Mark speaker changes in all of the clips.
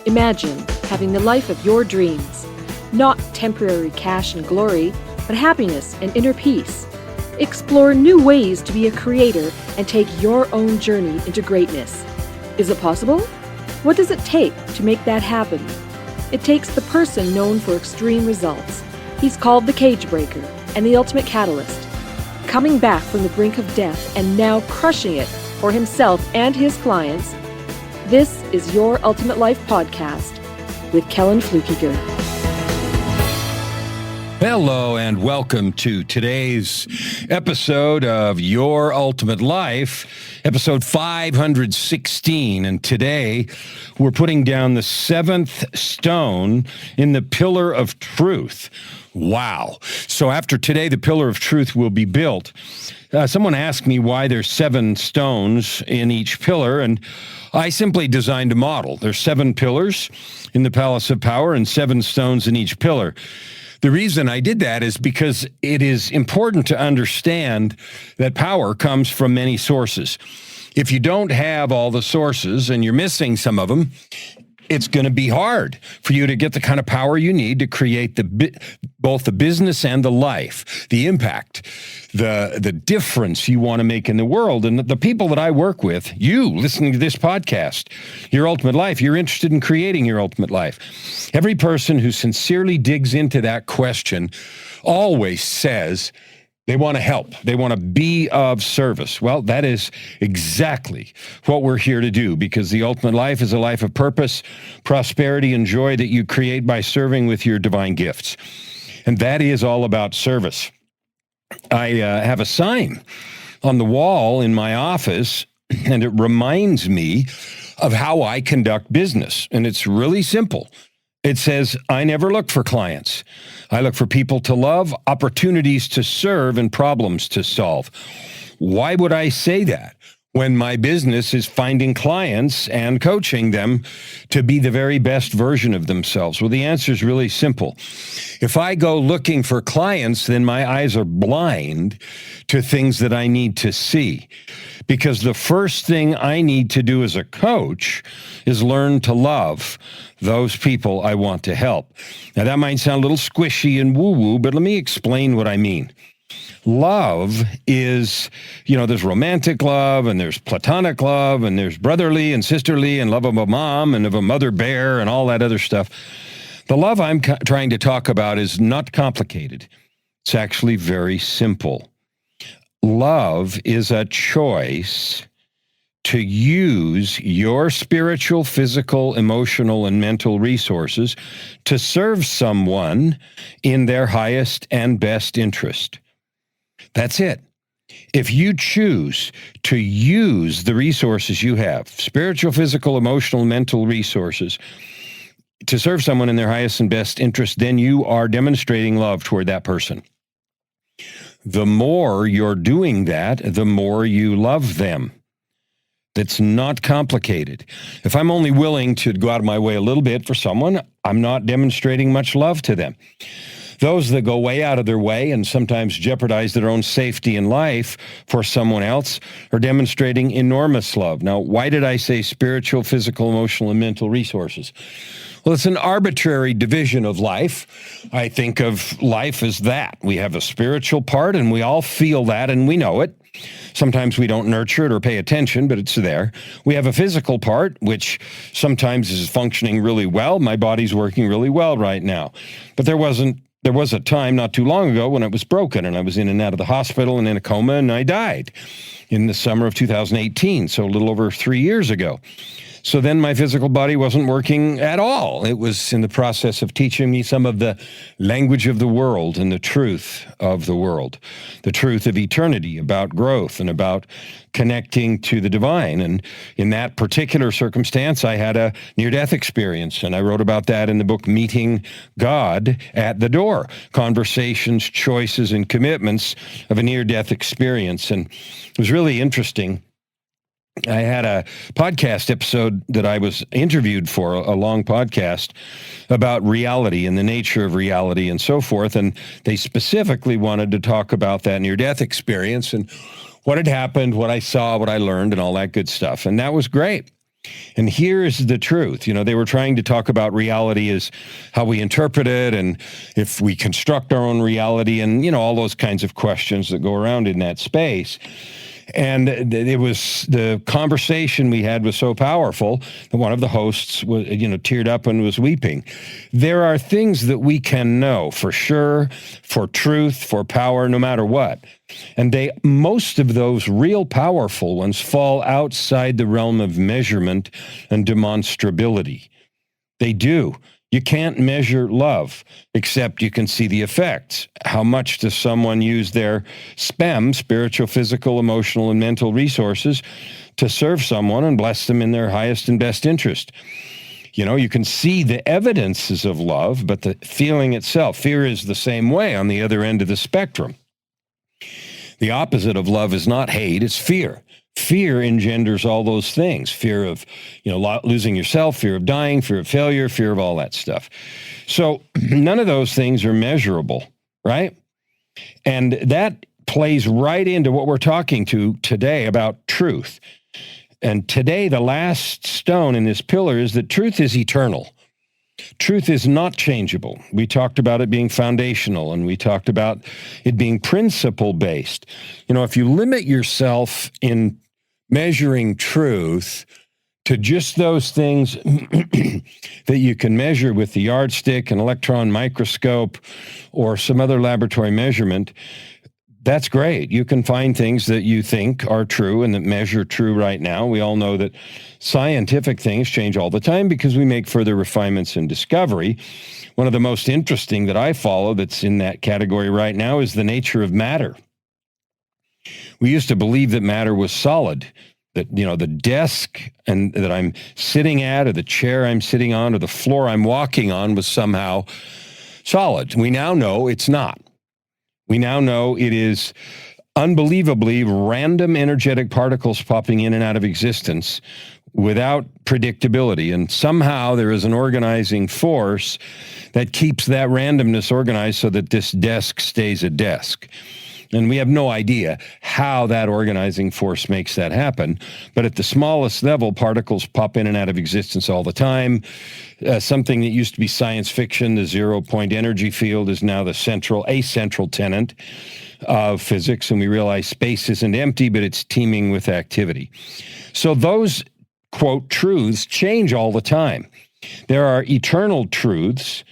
Speaker 1: Imagine having the life of your dreams. Not temporary cash and glory, but happiness and inner peace. Explore new ways to be a creator and take your own journey into greatness. Is it possible? What does it take to make that happen? It takes the person known for extreme results. He's called the cage breaker and the ultimate catalyst. Coming back from the brink of death and now crushing it for himself and his clients, this is Your Ultimate Life Podcast with Kellen Flukiger.
Speaker 2: Hello and welcome to today's episode of Your Ultimate Life, episode 516. And today we're putting down the seventh stone in the pillar of truth. Wow. So after today, the pillar of truth will be built. Someone asked me why there's 7 stones in each pillar, and I simply designed a model. There's 7 pillars in the Palace of Power and 7 stones in each pillar. The reason I did that is because it is important to understand that power comes from many sources. If you don't have all the sources and you're missing some of them, it's going to be hard for you to get the kind of power you need to create both the business and the life, the impact, the difference you want to make in the world. And the people that I work with, you listening to this podcast, Your Ultimate Life, you're interested in creating your ultimate life. Every person who sincerely digs into that question always says, they want to help. They want to be of service. Well, that is exactly what we're here to do, because the ultimate life is a life of purpose, prosperity, and joy that you create by serving with your divine gifts. And that is all about service. I have a sign on the wall in my office, and it reminds me of how I conduct business. And it's really simple. It says, I never look for clients. I look for people to love, opportunities to serve, and problems to solve. Why would I say that when my business is finding clients and coaching them to be the very best version of themselves? Well, the answer is really simple. If I go looking for clients, then my eyes are blind to things that I need to see. Because the first thing I need to do as a coach is learn to love those people I want to help. Now, that might sound a little squishy and woo-woo, but let me explain what I mean. Love is, there's romantic love, and there's platonic love, and there's brotherly and sisterly, and love of a mom and of a mother bear and all that other stuff. The love I'm trying to talk about is not complicated. It's actually very simple. Love is a choice to use your spiritual, physical, emotional, and mental resources to serve someone in their highest and best interest. That's it. If you choose to use the resources you have, spiritual, physical, emotional, mental resources, to serve someone in their highest and best interest, then you are demonstrating love toward that person. The more you're doing that, the more you love them. That's not complicated. If I'm only willing to go out of my way a little bit for someone, I'm not demonstrating much love to them. Those that go way out of their way and sometimes jeopardize their own safety in life for someone else are demonstrating enormous love. Now, why did I say spiritual, physical, emotional, and mental resources? Well, it's an arbitrary division of life. I think of life as that. We have a spiritual part, and we all feel that, and we know it. Sometimes we don't nurture it or pay attention, but it's there. We have a physical part, which sometimes is functioning really well. My body's working really well right now. But there was a time not too long ago when it was broken, and I was in and out of the hospital and in a coma, and I died in the summer of 2018, so a little over 3 years ago. So then my physical body wasn't working at all. It was in the process of teaching me some of the language of the world and the truth of the world, the truth of eternity, about growth and about connecting to the divine. And in that particular circumstance, I had a near-death experience, and I wrote about that in the book, Meeting God at the Door, Conversations, Choices, and Commitments of a Near-Death Experience. And it was really interesting. I had a podcast episode that I was interviewed for, a long podcast about reality and the nature of reality and so forth. And they specifically wanted to talk about that near-death experience and what had happened, what I saw, what I learned, and all that good stuff. And that was great. And here is the truth. They were trying to talk about reality as how we interpret it and if we construct our own reality and, all those kinds of questions that go around in that space. And it was the conversation we had was so powerful that one of the hosts was, teared up and was weeping. There are things that we can know for sure, for truth, for power, no matter what. And most of those real powerful ones fall outside the realm of measurement and demonstrability. They do. You can't measure love, except you can see the effects. How much does someone use their SPEM, spiritual, physical, emotional, and mental resources to serve someone and bless them in their highest and best interest? You can see the evidences of love, but the feeling itself, fear is the same way on the other end of the spectrum. The opposite of love is not hate, it's fear. Fear engenders all those things. Fear of, losing yourself, fear of dying, fear of failure, fear of all that stuff. So none of those things are measurable, right? And that plays right into what we're talking to today about truth. And today, the last stone in this pillar is that truth is eternal. Truth is not changeable. We talked about it being foundational, and we talked about it being principle-based. If you limit yourself in measuring truth to just those things that you can measure with the yardstick, an electron microscope, or some other laboratory measurement, that's great. You can find things that you think are true and that measure true right now. We all know that scientific things change all the time because we make further refinements and discovery. One of the most interesting that I follow that's in that category right now is the nature of matter. We used to believe that matter was solid, that, the desk and that I'm sitting at, or the chair I'm sitting on, or the floor I'm walking on was somehow solid. We now know it's not. We now know it is unbelievably random energetic particles popping in and out of existence without predictability. And somehow there is an organizing force that keeps that randomness organized so that this desk stays a desk. And we have no idea how that organizing force makes that happen. But at the smallest level, particles pop in and out of existence all the time. Something that used to be science fiction, the zero-point energy field, is now a central tenet of physics. And we realize space isn't empty, but it's teeming with activity. So those, quote, truths change all the time. There are eternal truths,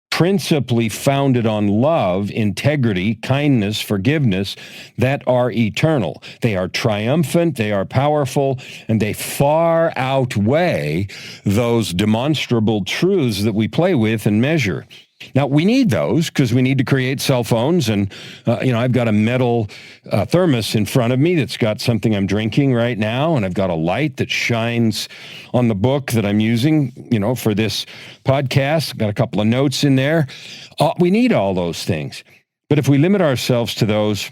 Speaker 2: principally founded on love, integrity, kindness, forgiveness, that are eternal. They are triumphant, they are powerful, and they far outweigh those demonstrable truths that we play with and measure. Now, we need those because we need to create cell phones. And, I've got a metal thermos in front of me that's got something I'm drinking right now. And I've got a light that shines on the book that I'm using, for this podcast. I've got a couple of notes in there. We need all those things. But if we limit ourselves to those,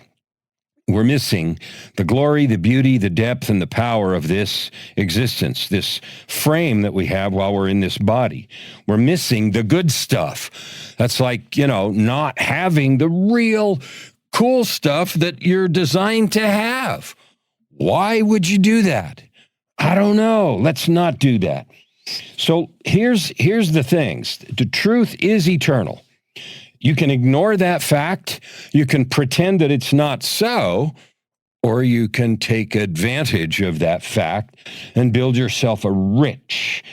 Speaker 2: we're missing the glory, the beauty, the depth, and the power of this existence, this frame that we have while we're in this body. We're missing the good stuff. That's like, not having the real cool stuff that you're designed to have. Why would you do that? I don't know. Let's not do that. So here's the things. The truth is eternal. You can ignore that fact, you can pretend that it's not so, or you can take advantage of that fact and build yourself a rich,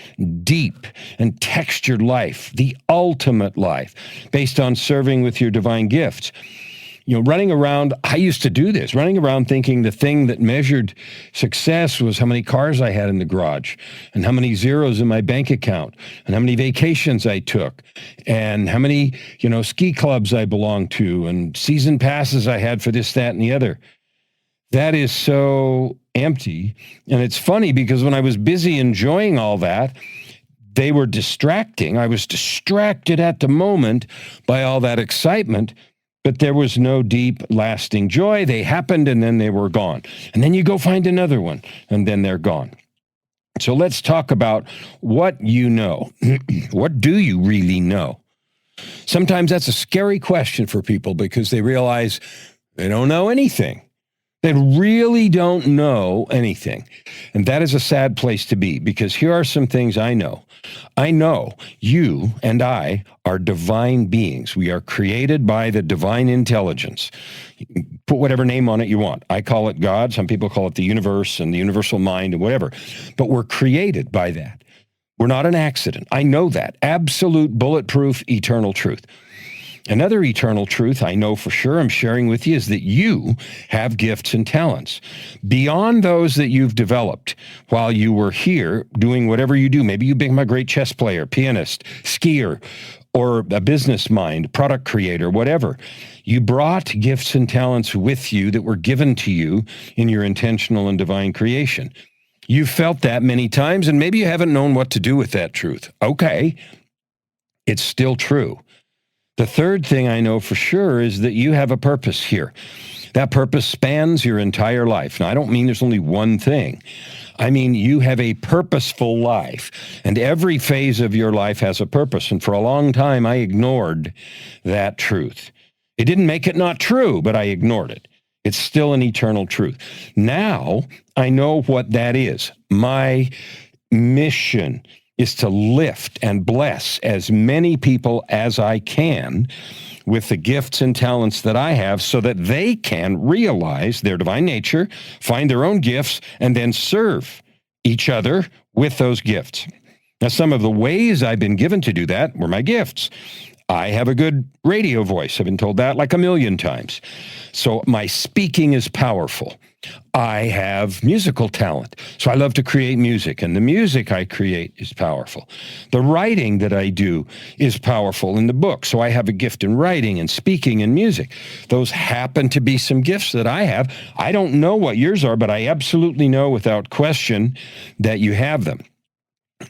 Speaker 2: deep, and textured life, the ultimate life, based on serving with your divine gifts. Running around, I used to do this, running around thinking the thing that measured success was how many cars I had in the garage and how many zeros in my bank account and how many vacations I took and how many, ski clubs I belonged to and season passes I had for this, that, and the other. That is so empty. And it's funny because when I was busy enjoying all that, they were distracting. I was distracted at the moment by all that excitement. But there was no deep, lasting joy. They happened, and then they were gone. And then you go find another one, and then they're gone. So let's talk about what you know. What do you really know? Sometimes that's a scary question for people because they realize they don't know anything. that really don't know anything. And that is a sad place to be, because here are some things I know. I know you and I are divine beings. We are created by the divine intelligence. Put whatever name on it you want. I call it God. Some people call it the universe and the universal mind and whatever. But we're created by that. We're not an accident. I know that. Absolute, bulletproof, eternal truth. Another eternal truth I know for sure I'm sharing with you is that you have gifts and talents beyond those that you've developed while you were here doing whatever you do. Maybe you become a great chess player, pianist, skier, or a business mind, product creator, whatever. You brought gifts and talents with you that were given to you in your intentional and divine creation. You've felt that many times, and maybe you haven't known what to do with that truth. Okay, it's still true. The third thing I know for sure is that you have a purpose here. That purpose spans your entire life. Now, I don't mean there's only one thing. I mean, you have a purposeful life, and every phase of your life has a purpose. And for a long time, I ignored that truth. It didn't make it not true, but I ignored it. It's still an eternal truth. Now, I know what that is. My mission is to lift and bless as many people as I can with the gifts and talents that I have so that they can realize their divine nature, find their own gifts, and then serve each other with those gifts. Now, some of the ways I've been given to do that were my gifts. I have a good radio voice. I've been told that like a million times. So my speaking is powerful. I have musical talent. So I love to create music, and the music I create is powerful. The writing that I do is powerful in the book. So I have a gift in writing and speaking and music. Those happen to be some gifts that I have. I don't know what yours are, but I absolutely know without question that you have them.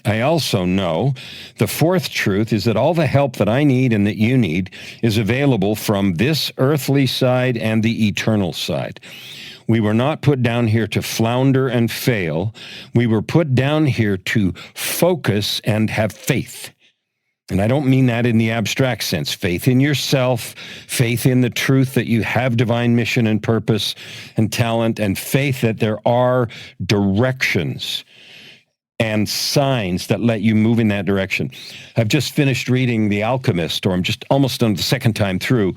Speaker 2: I also know the fourth truth is that all the help that I need and that you need is available from this earthly side and the eternal side. We were not put down here to flounder and fail. We were put down here to focus and have faith. And I don't mean that in the abstract sense. Faith in yourself, faith in the truth that you have divine mission and purpose and talent, and faith that there are directions and signs that let you move in that direction. I've just finished reading The Alchemist, or I'm just almost done the second time through,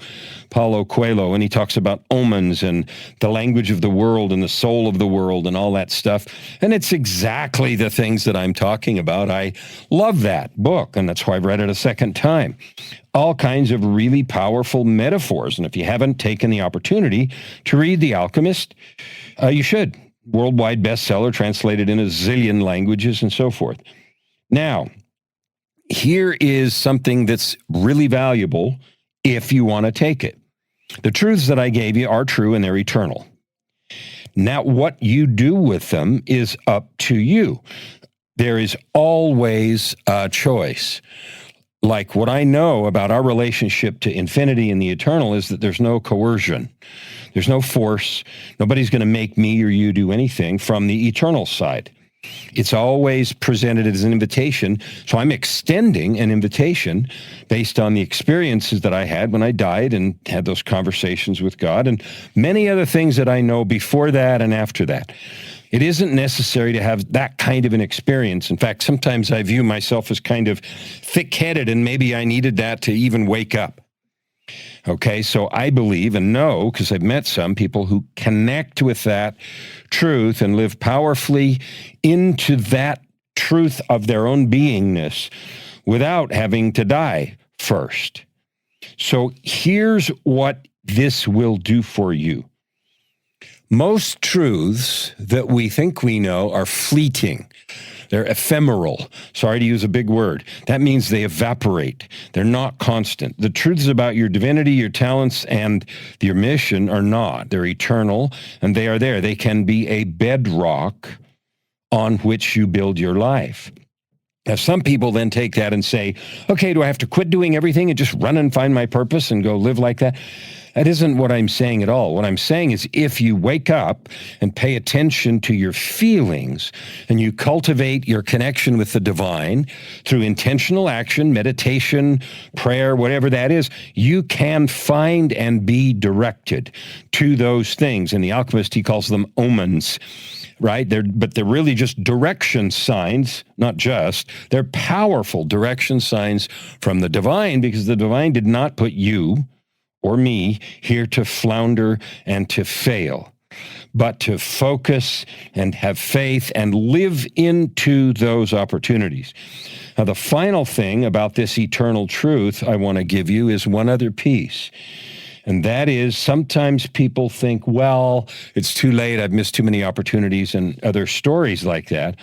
Speaker 2: Paulo Coelho, and he talks about omens and the language of the world and the soul of the world and all that stuff. And it's exactly the things that I'm talking about. I love that book, and that's why I've read it a second time. All kinds of really powerful metaphors. And if you haven't taken the opportunity to read The Alchemist, you should. Worldwide bestseller, translated in a zillion languages and so forth. Now, here is something that's really valuable if you want to take it. The truths that I gave you are true and they're eternal. Now, what you do with them is up to you. There is always a choice. Like what I know about our relationship to infinity and the eternal is that there's no coercion. There's no force. Nobody's going to make me or you do anything from the eternal side. It's always presented as an invitation. So I'm extending an invitation based on the experiences that I had when I died and had those conversations with God and many other things that I know before that and after that. It isn't necessary to have that kind of an experience. In fact, sometimes I view myself as kind of thick-headed, and maybe I needed that to even wake up. Okay, so I believe and know, because I've met some people who connect with that truth and live powerfully into that truth of their own beingness without having to die first. So here's what this will do for you. Most truths that we think we know are fleeting. They're ephemeral. Sorry to use a big word. That means they evaporate. They're not constant. The truths about your divinity, your talents, and your mission are not. They're eternal, and they are there. They can be a bedrock on which you build your life. Now, some people then take that and say, okay, do I have to quit doing everything and just run and find my purpose and go live like that? That isn't what I'm saying at all. What I'm saying is if you wake up and pay attention to your feelings and you cultivate your connection with the divine through intentional action, meditation, prayer, whatever that is, you can find and be directed to those things. And the alchemist, he calls them omens. Right? But they're really just direction signs, not just. They're powerful direction signs from the divine, because the divine did not put you or me here to flounder and to fail, but to focus and have faith and live into those opportunities. Now, the final thing about this eternal truth I want to give you is one other piece. And that is, sometimes people think, well, it's too late, I've missed too many opportunities, and other stories like that.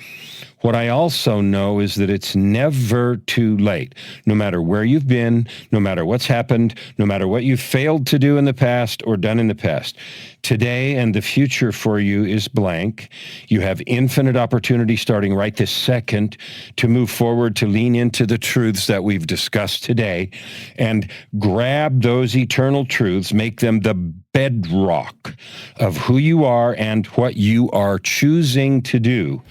Speaker 2: What I also know is that it's never too late. No matter where you've been, no matter what's happened, no matter what you've failed to do in the past or done in the past, today and the future for you is blank. You have infinite opportunity starting right this second to move forward, to lean into the truths that we've discussed today, and grab those eternal truths, make them the bedrock of who you are and what you are choosing to do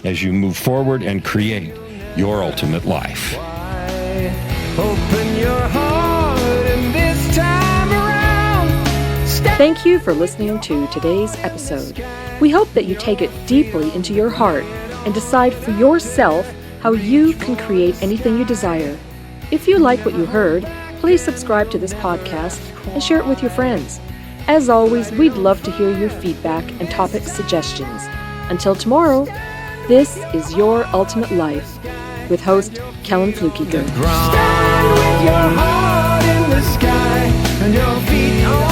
Speaker 2: as you move forward and create your ultimate life.
Speaker 3: Open your heart and this time around.
Speaker 1: Thank you for listening to today's episode. We hope that you take it deeply into your heart and decide for yourself how you can create anything you desire. If you like what you heard, please subscribe to this podcast and share it with your friends. As always, we'd love to hear your feedback and topic suggestions. Until tomorrow, this is Your Ultimate Life with host Kellen Flukiger.
Speaker 3: Stand with your heart in the sky and your feet on